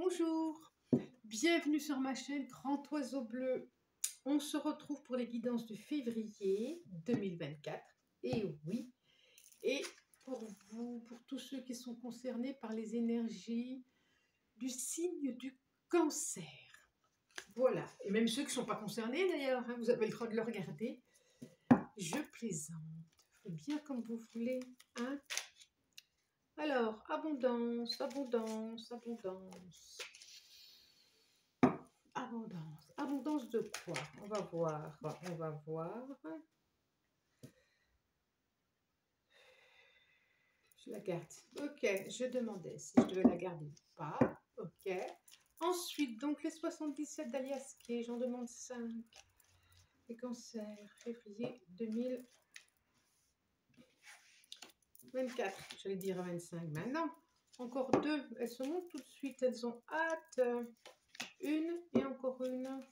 Bonjour, bienvenue sur ma chaîne Grand Oiseau Bleu. On se retrouve pour les guidances de février 2024. Et oui, et pour vous, pour tous ceux qui sont concernés par les énergies du signe du Cancer. Voilà, et même ceux qui ne sont pas concernés d'ailleurs, hein, vous avez le droit de le regarder. Je plaisante, faites bien comme vous voulez, hein. Alors, abondance, abondance, abondance. Abondance. Abondance de quoi? On va voir. On va voir. Je la garde. Ok, je demandais si je devais la garder ou pas. Ok. Ensuite, donc les 77 d'Alias Kay, j'en demande 5. Les cancers, février 2024. J'allais dire 25 maintenant. Encore 2. Elles se montent tout de suite. Elles ont hâte. Une et encore une.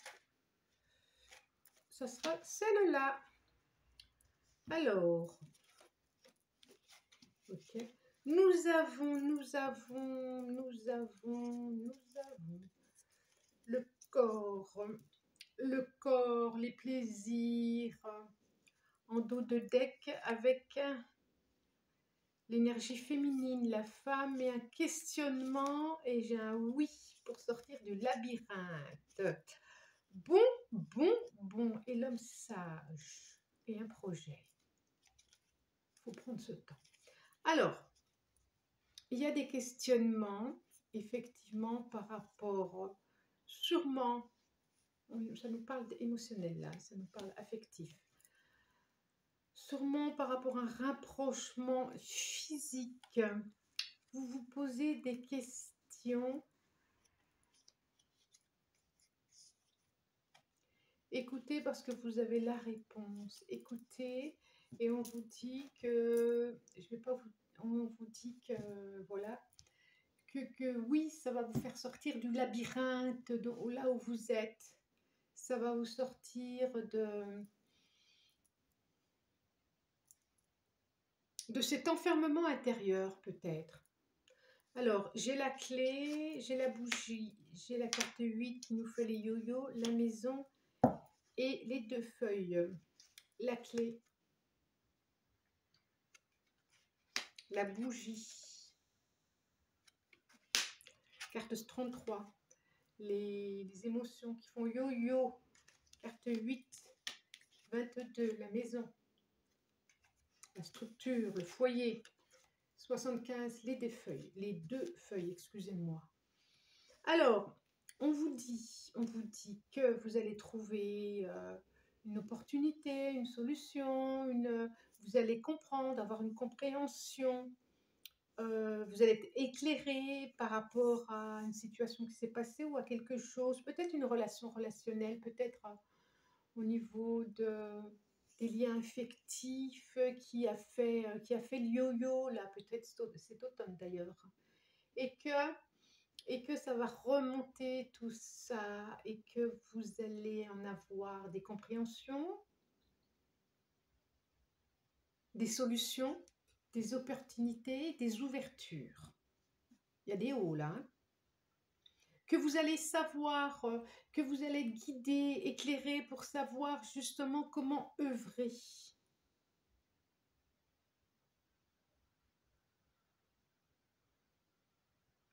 Ça sera celle-là. Alors. Ok. Nous avons le corps, les plaisirs en dos de deck avec l'énergie féminine, la femme et un questionnement et j'ai un oui pour sortir du labyrinthe. Bon et l'homme sage et un projet. Il faut prendre ce temps. Alors, il y a des questionnements, effectivement, par rapport, sûrement, ça nous parle émotionnel là, ça nous parle affectif. Sûrement par rapport à un rapprochement physique, vous vous posez des questions. Écoutez parce que vous avez la réponse. Écoutez et on vous dit que, je vais pas vous, on vous dit que, voilà, que oui, ça va vous faire sortir du labyrinthe, là où vous êtes. Ça va vous sortir de cet enfermement intérieur, peut-être. Alors, j'ai la clé, j'ai la bougie, j'ai la carte 8 qui nous fait les yo-yo, la maison et les 2 feuilles. La clé, la bougie, carte 33, les émotions qui font yo-yo, carte 8, 22, la maison, la structure, le foyer, 75, les 2 feuilles, excusez-moi. Alors, on vous dit que vous allez trouver une opportunité, une solution, vous allez comprendre, avoir une compréhension, vous allez être éclairé par rapport à une situation qui s'est passée ou à quelque chose, peut-être une relation relationnelle, peut-être au niveau des liens affectifs qui a fait le yo-yo, là, peut-être cet automne d'ailleurs, et que ça va remonter tout ça et que vous allez en avoir des compréhensions, des solutions, des opportunités, des ouvertures. Il y a des hauts là, hein. Que vous allez savoir, que vous allez être guidé, éclairé pour savoir justement comment œuvrer.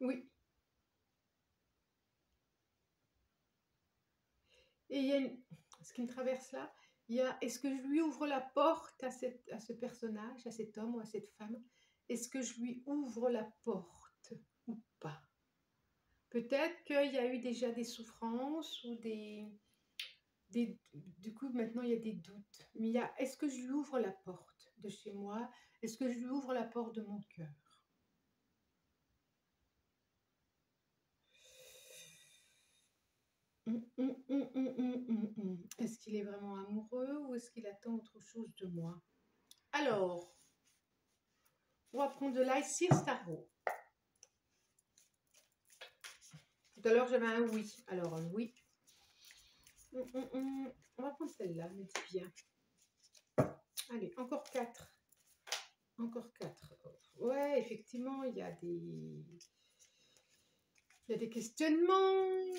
Oui. Et il y a ce qui me traverse là, il y a, est-ce que je lui ouvre la porte à ce personnage, à cet homme ou à cette femme? Est-ce que je lui ouvre la porte ou pas? Peut-être qu'il y a eu déjà des souffrances ou du coup maintenant il y a des doutes. Mais il y a, est-ce que je lui ouvre la porte de chez moi? Est-ce que je lui ouvre la porte de mon cœur? Est-ce qu'il est vraiment amoureux ou est-ce qu'il attend autre chose de moi? Alors, on va prendre de l'Ice Tarot. Tout à l'heure, j'avais un oui. Alors, un oui. On va prendre celle-là, me dit bien. Allez, encore 4. Encore 4. Ouais, effectivement, il y a des... Il y a des questionnements.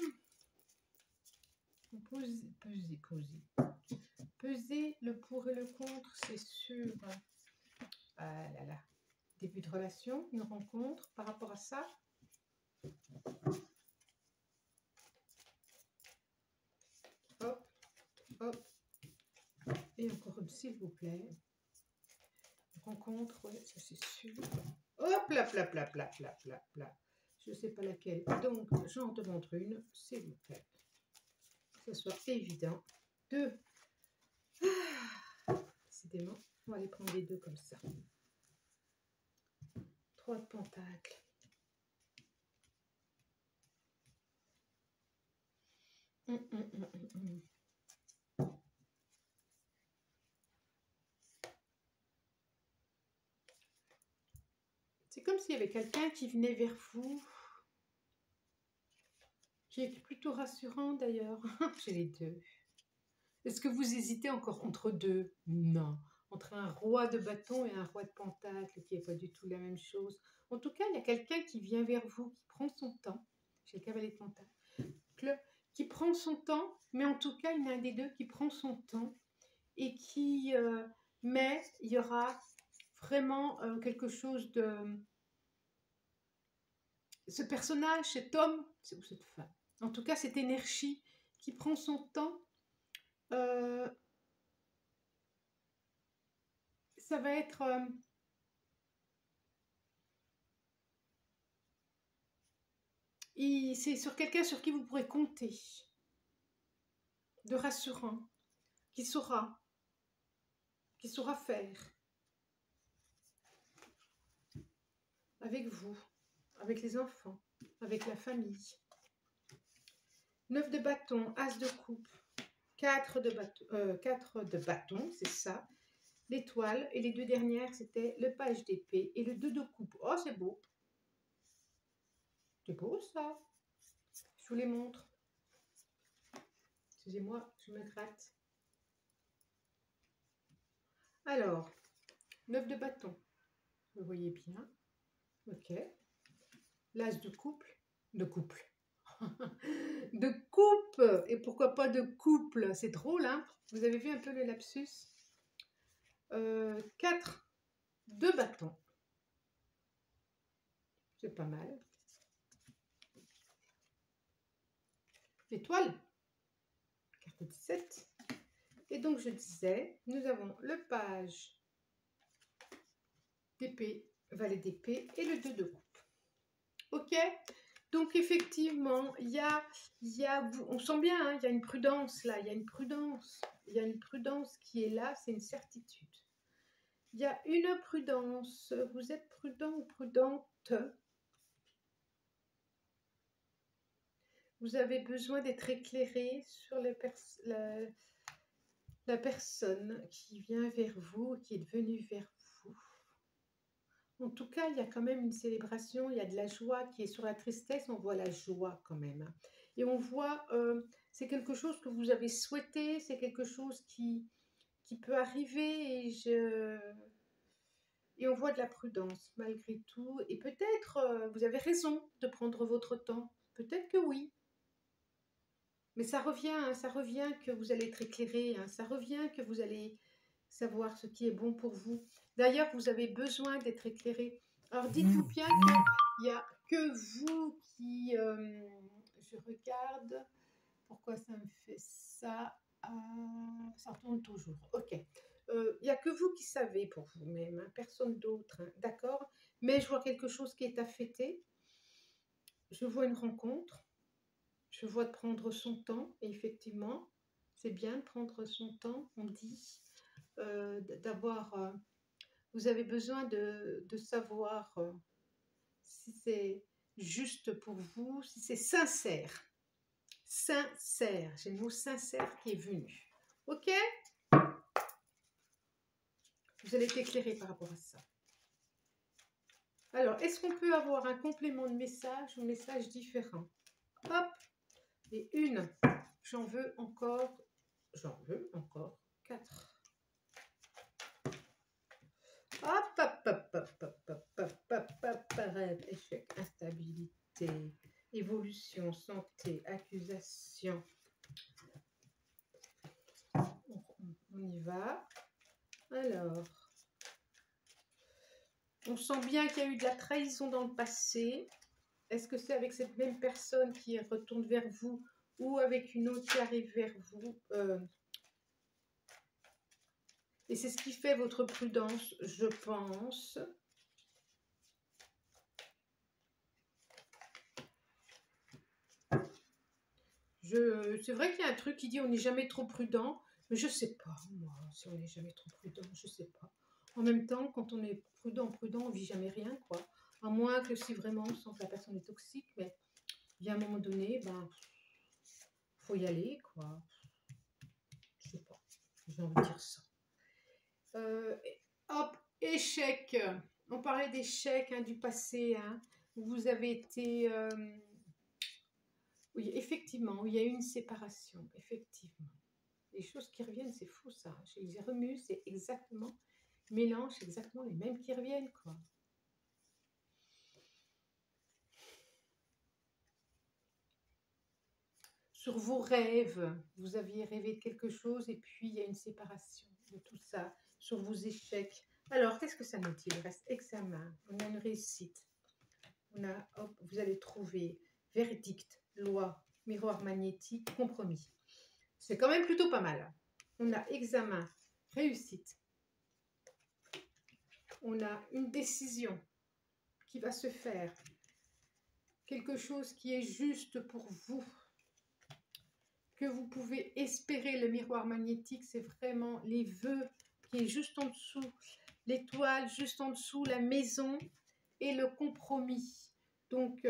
Peser le pour et le contre, c'est sûr. Ah là là. Début de relation, une rencontre par rapport à ça. Hop, hop. Et encore une, s'il vous plaît. Rencontre, ouais, ça c'est sûr. Hop, là, pla, pla, pla, pla, pla, pla. Je ne sais pas laquelle. Donc, j'en demande une, s'il vous plaît. Que ce soit évident. 2. Décidément, on va les prendre les deux comme ça. 3 de pentacles. C'est comme s'il y avait quelqu'un qui venait vers vous, qui est plutôt rassurant d'ailleurs. J'ai les deux. Est-ce que vous hésitez encore entre deux? Non. Entre un roi de bâton et un roi de pentacle, qui n'est pas du tout la même chose. En tout cas, il y a quelqu'un qui vient vers vous, qui prend son temps. J'ai le cavalier de pentacle, qui prend son temps, mais en tout cas, il y en a un des deux qui prend son temps et qui... mais il y aura vraiment quelque chose de... Ce personnage, cet homme, ou cette femme, en tout cas, cette énergie qui prend son temps, ça va être... c'est sur quelqu'un sur qui vous pourrez compter, de rassurant, qui saura faire avec vous, avec les enfants, avec la famille. 9 de bâton, as de coupe, 4 de bâton, c'est ça, l'étoile, et les deux dernières, c'était le page d'épée et le 2 de coupe. Oh, c'est beau. C'est beau, ça. Je vous les montre. Excusez-moi, je me gratte. Alors, 9 de bâton. Vous voyez bien. Ok. L'as de couple. De couple. De coupe. Et pourquoi pas de couple? C'est drôle, hein? Vous avez vu un peu le lapsus? 4 de bâton. C'est pas mal. L'étoile. Carte 17. Et donc, je disais, nous avons le page d'épée, valet d'épée et le 2 de coupe. Ok? Donc, effectivement, on sent bien, hein, il y a une prudence là, il y a une prudence. Il y a une prudence qui est là, c'est une certitude. Il y a une prudence. Vous êtes prudent ou prudente? Vous avez besoin d'être éclairé sur la personne qui vient vers vous, qui est venue vers vous. En tout cas, il y a quand même une célébration, il y a de la joie qui est sur la tristesse, on voit la joie quand même. Et on voit, c'est quelque chose que vous avez souhaité, c'est quelque chose qui peut arriver et on voit de la prudence malgré tout. Et peut-être, vous avez raison de prendre votre temps, peut-être que oui. Mais ça revient que vous allez être éclairé, hein, ça revient que vous allez savoir ce qui est bon pour vous. D'ailleurs, vous avez besoin d'être éclairé. Alors, dites-vous bien qu'il n'y a que vous qui... je regarde. Pourquoi ça me fait ça? Ça tourne toujours. Ok. Il n'y a que vous qui savez pour vous-même, hein, personne d'autre. Hein, d'accord? Mais je vois quelque chose qui est à fêter. Je vois une rencontre. Je vois de prendre son temps. Et effectivement, c'est bien de prendre son temps, on dit. D'avoir... vous avez besoin de savoir si c'est juste pour vous, si c'est sincère. Sincère, j'ai le mot sincère qui est venu. Ok? Vous allez être éclairé par rapport à ça. Alors, est-ce qu'on peut avoir un complément de message ou un message différent? Hop! Et une, j'en veux encore 4. Hop, hop, hop, hop, hop, hop, hop, hop, hop, hop, échec, instabilité. Et évolution, santé, accusation. On y va. Alors, on sent bien qu'il y a eu de la trahison dans le passé. Est-ce que c'est avec cette même personne qui retourne vers vous ou avec une autre qui arrive vers vous et c'est ce qui fait votre prudence, je pense. C'est vrai qu'il y a un truc qui dit on n'est jamais trop prudent, mais je sais pas, moi, si on n'est jamais trop prudent, je sais pas. En même temps, quand on est prudent, on vit jamais rien, quoi. À moins que si vraiment on sent que la personne est toxique, mais il y a un moment donné, ben, faut y aller, quoi. Je sais pas, j'ai envie de dire ça. Hop, échec. On parlait d'échec hein, du passé, hein, où vous avez été... oui, effectivement, il y a eu une séparation, effectivement. Les choses qui reviennent, c'est fou ça. Je les remue, c'est exactement, mélange, c'est exactement les mêmes qui reviennent, quoi. Sur vos rêves, vous aviez rêvé de quelque chose et puis il y a une séparation de tout ça. Sur vos échecs. Alors, qu'est-ce que ça nous dit? Il reste examen, on a une réussite. On a, hop, vous allez trouver verdict, loi, miroir magnétique, compromis. C'est quand même plutôt pas mal. On a examen, réussite. On a une décision qui va se faire. Quelque chose qui est juste pour vous. Que vous pouvez espérer. Le miroir magnétique, c'est vraiment les vœux qui est juste en dessous. L'étoile, juste en dessous, la maison et le compromis. Donc,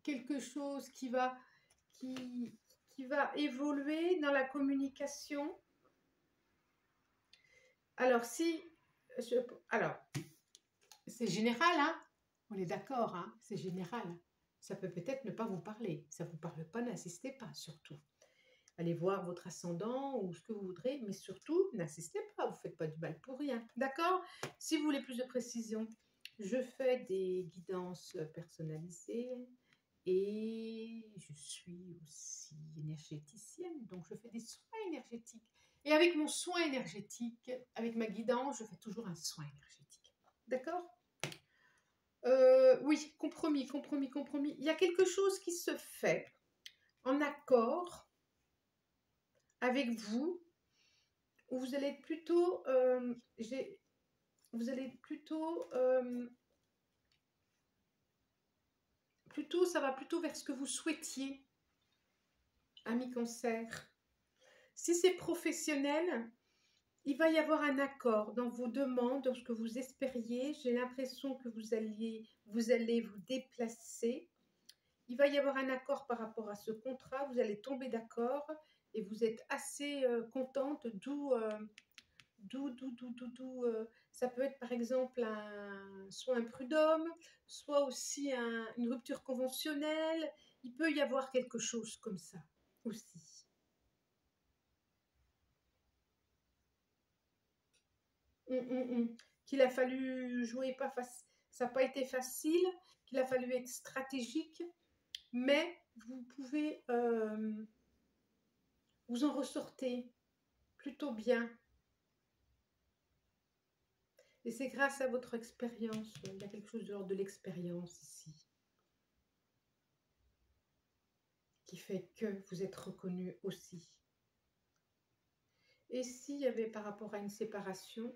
quelque chose qui va évoluer dans la communication. Alors, alors, c'est général, hein? On est d'accord, hein? C'est général. Ça peut peut-être ne pas vous parler. Ça ne vous parle pas, n'insistez pas, surtout. Allez voir votre ascendant ou ce que vous voudrez, mais surtout, n'insistez pas, vous ne faites pas du mal pour rien. D'accord? Si vous voulez plus de précision, je fais des guidances personnalisées et je suis aussi énergéticienne, donc je fais des soins énergétiques. Et avec mon soin énergétique, avec ma guidance, je fais toujours un soin énergétique. D'accord? Oui, compromis. Il y a quelque chose qui se fait en accord avec vous, où vous allez être plutôt, ça va plutôt vers ce que vous souhaitiez, ami Cancer. Si c'est professionnel, il va y avoir un accord dans vos demandes, dans ce que vous espériez. J'ai l'impression que vous allez vous déplacer. Il va y avoir un accord par rapport à ce contrat. Vous allez tomber d'accord et vous êtes assez contente, d'où ça peut être par exemple soit un prud'homme, soit aussi une rupture conventionnelle. Il peut y avoir quelque chose comme ça aussi. Qu'il a fallu jouer, ça n'a pas été facile, qu'il a fallu être stratégique, mais vous pouvez vous en ressortir plutôt bien. Et c'est grâce à votre expérience, il y a quelque chose de l'ordre de l'expérience ici, qui fait que vous êtes reconnu aussi. Et s'il y avait par rapport à une séparation,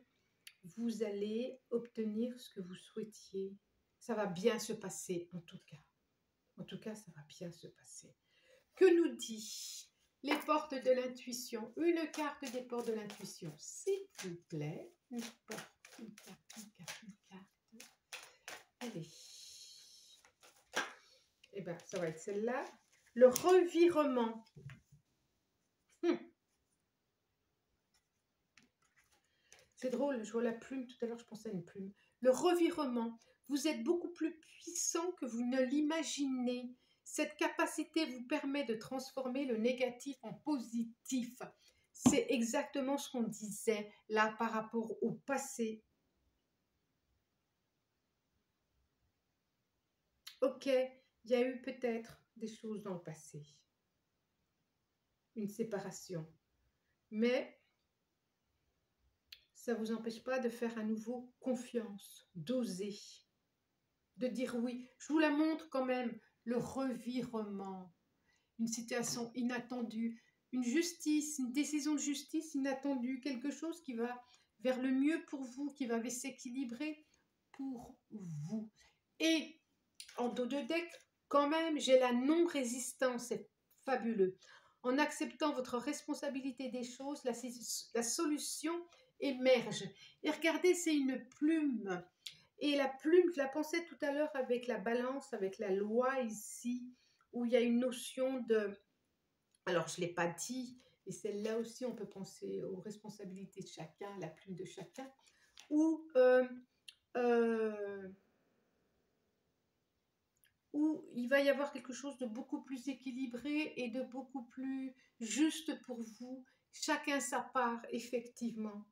vous allez obtenir ce que vous souhaitiez. Ça va bien se passer en tout cas. En tout cas, ça va bien se passer. Que nous dit les portes de l'intuition? Une carte des portes de l'intuition, s'il vous plaît. Une carte. Allez. Eh bien, ça va être celle-là. Le revirement. C'est drôle, je vois la plume. Tout à l'heure, je pensais à une plume. Le revirement. Vous êtes beaucoup plus puissant que vous ne l'imaginez. Cette capacité vous permet de transformer le négatif en positif. C'est exactement ce qu'on disait là par rapport au passé. Ok, il y a eu peut-être des choses dans le passé, une séparation. Mais ça ne vous empêche pas de faire à nouveau confiance, d'oser, de dire oui. Je vous la montre quand même, le revirement, une situation inattendue, une justice, une décision de justice inattendue, quelque chose qui va vers le mieux pour vous, qui va s'équilibrer pour vous. Et en dos de deck, quand même, j'ai la non-résistance, c'est fabuleux. En acceptant votre responsabilité des choses, la solution émerge. Et regardez, c'est une plume. Et la plume, je la pensais tout à l'heure avec la balance, avec la loi ici, où il y a une notion de... Alors, je ne l'ai pas dit, et celle-là aussi, on peut penser aux responsabilités de chacun, la plume de chacun, où il va y avoir quelque chose de beaucoup plus équilibré et de beaucoup plus juste pour vous, chacun sa part, effectivement.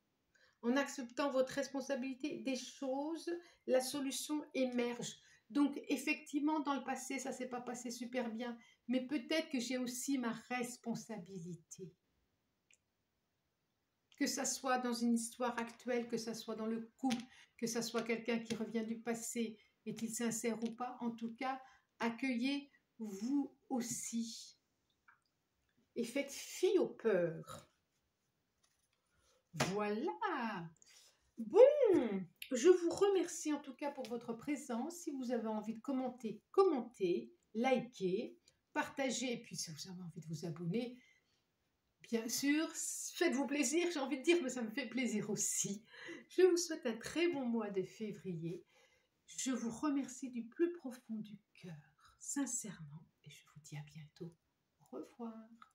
En acceptant votre responsabilité des choses, la solution émerge. Donc, effectivement, dans le passé, ça ne s'est pas passé super bien, mais peut-être que j'ai aussi ma responsabilité. Que ça soit dans une histoire actuelle, que ça soit dans le couple, que ça soit quelqu'un qui revient du passé, est-il sincère ou pas, en tout cas, accueillez vous aussi. Et faites fi aux peurs. Voilà. Bon, je vous remercie en tout cas pour votre présence. Si vous avez envie de commenter, commentez, likez, partagez. Et puis si vous avez envie de vous abonner, bien sûr, faites-vous plaisir, j'ai envie de dire, mais ça me fait plaisir aussi. Je vous souhaite un très bon mois de février. Je vous remercie du plus profond du cœur, sincèrement, et je vous dis à bientôt. Au revoir.